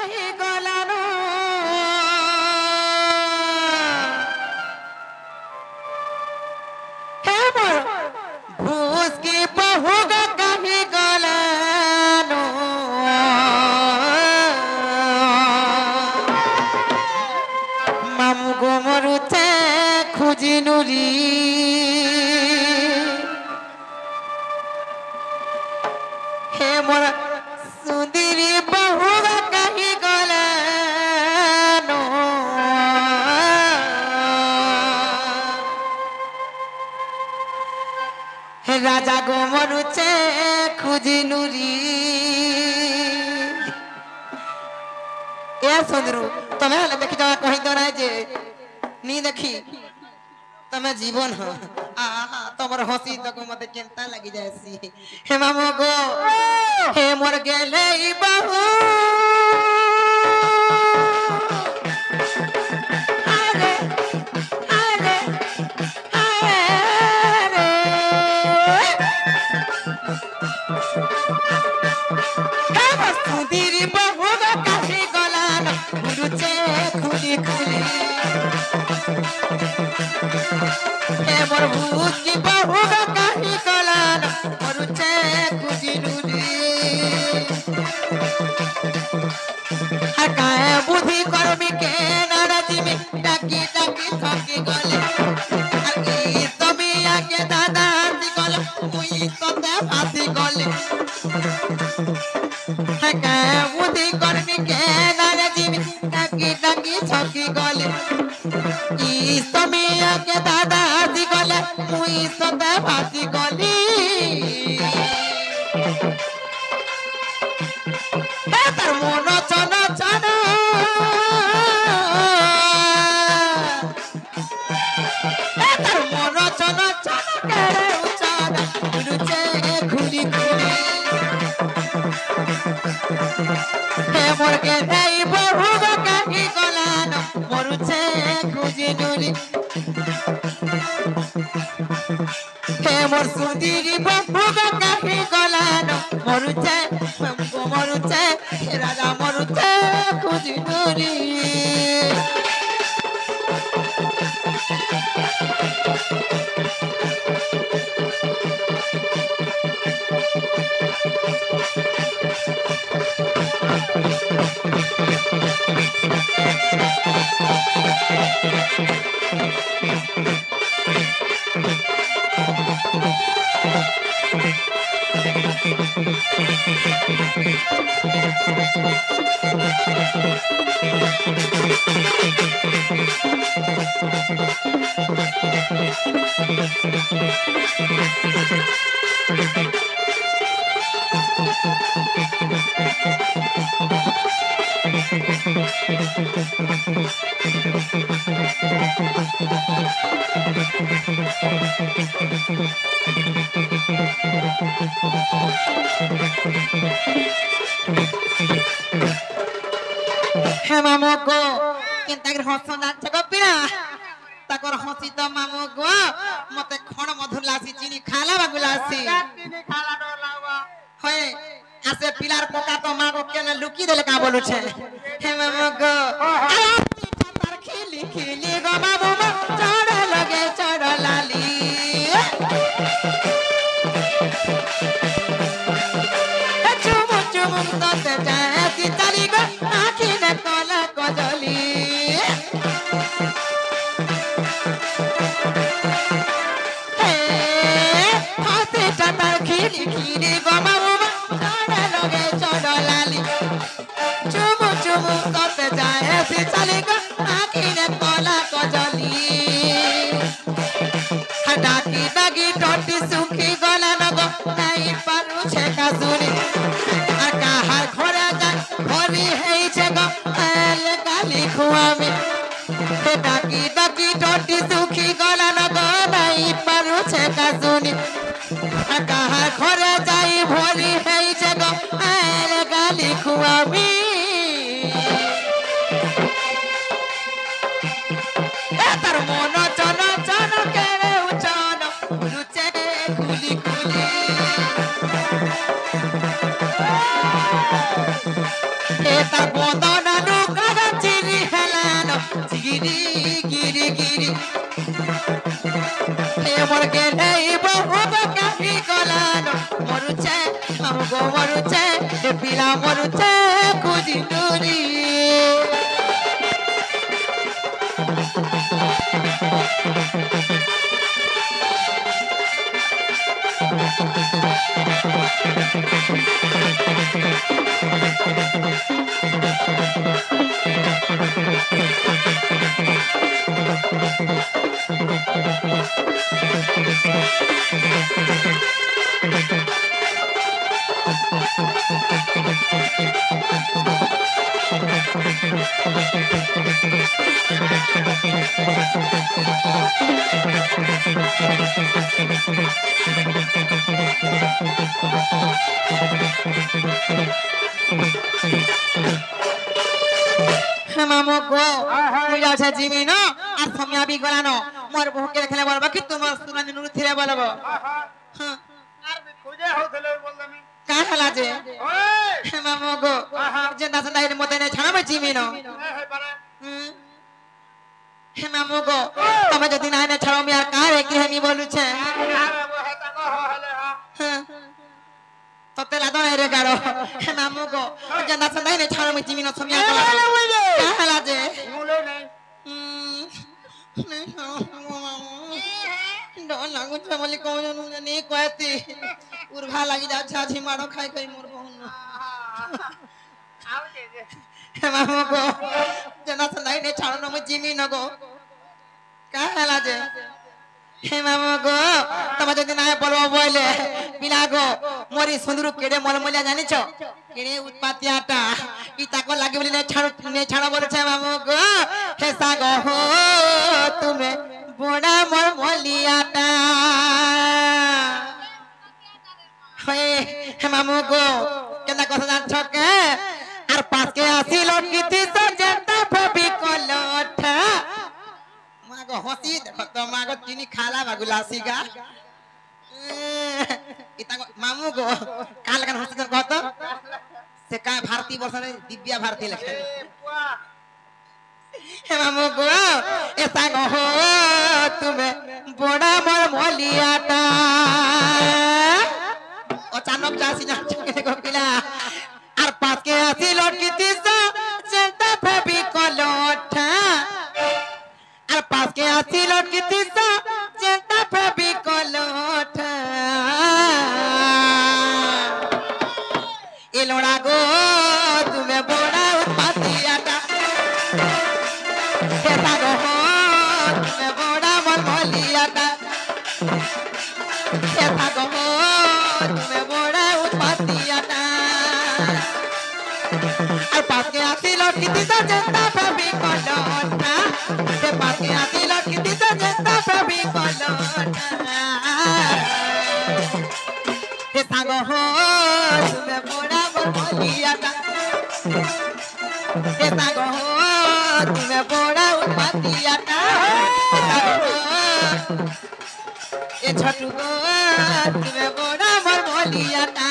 कहीं गलानो हे मोर भूस की बहू कहीं गलानो मामू गो मरुचे खुजी नुरी हे मोर सुंदरी बहू कहीं गलानो हे राजा गो मरुचे खुजी नुरी ए सुंदरू तमे हले देखि जा कहि तो नाही जे नी देखी तमे जीवन हो आहा तमर हंसी तको मते केनता लागि जायसी हे मामो गो हे मोर गेले ई बाहू अरे अरे अरे हे सुंदरी बाहू काहे गलान गुरुचे खुली खुली हे मोर भूत की बहू काहे गलान गुरुचे खुली खुली हकाए बुद्धि कर्मी के नाराजी में डाकी डाकी थकी गले अरे तमी आके दादा आती गले मुई तते फासी गले हकाए बुद्धि कर्मी के नाराजी में डाकी डाकी थकी गले ई तमी आके दादा आती गले मुई तते फासी गली तार मन चन चन तार मन चन चन केरे उचान रुचे खुली खुली हे मोर के नहीं बहु कहीं गलान मरुचे खुजी नुरी हे मोर सुंदरी बहु कहीं गलान मरुचे मरुचे राजा मरुचे खुजी नुरी हे मामो गो केनता हंस नाच गपिना ताकर हंसी तो मामो गो मते खण मधुर लासी चीनी खाला बागुलासी चीनी खाला डोलावा होय आसे पिलार पका तो मां को केने लुकी देले का बोलु छे हे मामो गो तार खिली खिली गो मामो चढ़ लगे चढ़ लाली चुम चुम तो जाए ती चली गो आखी ने कला कजली खिली खिली गमा चढ़ लगे चढ़ लाली चुम चुम करते जाए सी चली गो आखी ने कला कजली डाकी डाकी टोटी सुखी गला नगो नहीं पारू छे काजुनी आका हार खोरा जा भरी हेई छे गो एले गाली खुआमी डाकी डाकी टोटी सुखी गला नगो नहीं पारू छे काजुनी कहा घरे जाई भरी हेई छे गो एले गाली खुआमी तार मन चन चन केरे उचन रुचे खुली खुली तार বদনানু কাগা চিরি হেলানো গিরি গিরি গিরি হে মোর গেলে বহু কাহি গলানো মরুছে আমগো মরুছে পিলা মরুছে খুঁজি নুরি মামু গো তুই আছে জিমি না আর সময়া বি গলানো মোর বহুকে খেলে বলবা কি তোমার সুনানি নুরু থিরে বলবো আর খুঁজে হউতলে বললামি কা হলা যে ওই মামু গো যে নাচন দাইরে মতে নে ছাড়াবে জিমি না হই পারে হে মামু গো তুমি যদি না নে ছাড়ো মি আর কারে কি হেমি বলুছে আরে ও হেতা কো হলে হ্যাঁ তোতে লাদন রে গাড়ো হে মামু গো যে নাচন দাইরে ছাড়ো মি জিমি না সময়া গলা কা হলা যে মুলে নাই ডর লাগুছে বলি কোন জানি কয়তি উর্ঘা লাগি যাচ্ছে আছি মাড়ো খাই খাই মোর বহুন আউতে যে হে মামু গো যে নাচন দাইরে ছাড়ো না মি জিমি না গো কা হলা যে হে মামু গো তুমি যদি না বলবো বলে বিনা গো মরি সুন্দর কেড়ে মলমলিয়া জানিছ কেড়ে উৎপাতিয়াটা ই তাকো লাগি বলি নে ছাড়ো বলেছে মামু গো হে সাগ হো তুমি বড়া মলমলিয়াটা হে মামু গো কেনা কথা জানছ কে আর পাঁচকে আসিল কিতি সজেতা ফবি কলঠা মাগো হসি দেখো তো মাগো চিনি খালা বাগুলা সিগা ইতা মামু গো কাল কান হসি কত সে কা ভারতী বর্ষরে দিব্যা ভারতী লেখে হে মামু গো এ সাগ হো তুমি বড়া মর মলিয়াটা অচানক যাসি না চকে গকিলা আর পাঁচকে আসি লটকিতি সেটা ফেবি কলঠা আর পাঁচকে আসি লটকিতি সেটা ফেবি কলঠা এ লোড়া গো তুমি বড়া উৎপাতিয়াটা হে সাগ হো তুমি বড়া মর মলিয়াটা হে সাগ হো তুমি বড়া উৎপাতিয়াটা আর পাকে আসি লটকিতি সজেতা ফবি কলঠা সে পাকে আসি লটকিতি সজেতা ফবি কলঠা হে সাগ হো তুমি বড়া মলিয়াটা হে সাগ হো তুমি বড়া উৎপাতিয়াটা এ ছোটু গো তুমি বড়া মলিয়াটা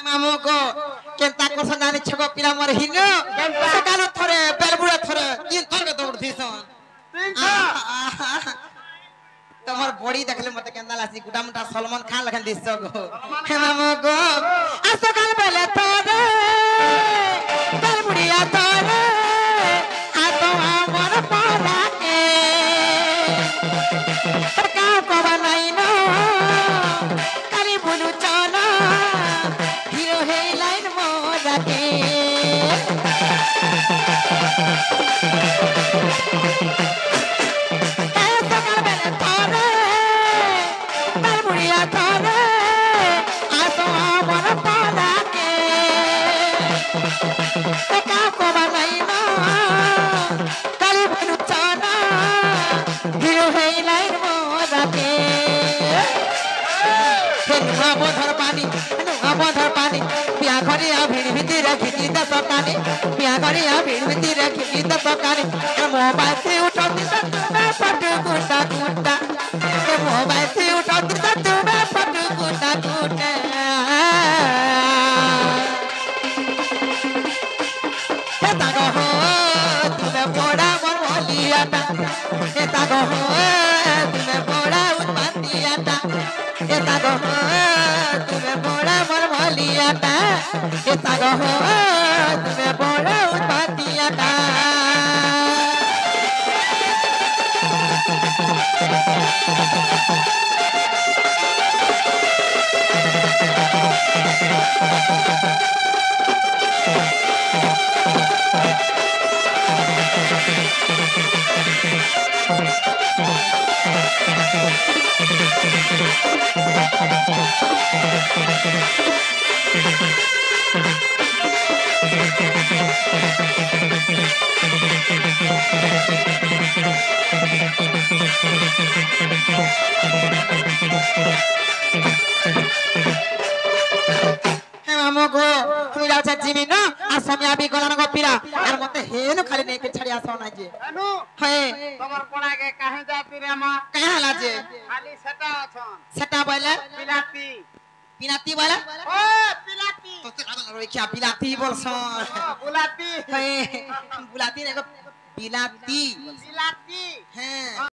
মামু গো কেনতা কথা জানিছ গো পিলা মোর হিন সকাল থরে বেলবুড়া থরে তিন থরে দৌড় দিছন তোমার বডি দেখলে মতে কেন্দা লাসি গুটা মুটা সলমান খান লাগান দিছ গো হে মামু গো আর সকাল বেলে থরে বেলবুড়িয়া থরে আর তো আমার পালাকে কাও কবা নাই না কালি বলু চলা হিরো হে লাইন মোরাকে বন্ধর পানি বিয়া করিয়া ভিড় ভিতরে খিচি দশ কানি বিয়া করিয়া ভিড় ভিতরে খিচি দশ কানি মোবাইল से उठो दिशा तुम्हें पट गुटा गुटा मोबाइल से उठो दिशा तुम्हें पट गुटा गुटा तागो हो तुम्हें बड़ा मनोलियाता तागो हो तुम्हें बड़ा उत्पत्तियाता तागो हो तुम्हें बड़ा मनोलियाता तागो हो तुम्हें बड़ा उत्पत्तियाता जिमी न असमिया भी गलन गपिला और मते हेनु खाली नहीं के छड़ी आसो ना जे अनु हे तमर कोना के काहे जाती रे मां कहां हला जे खाली सेटा अछन सेटा बोले पिलाती पिनाती बोले ओ पिलाती तो ते लागल रे क्या पिलाती बोलसन बुलाती हे बुलाती ने को पिलाती पिलाती हैं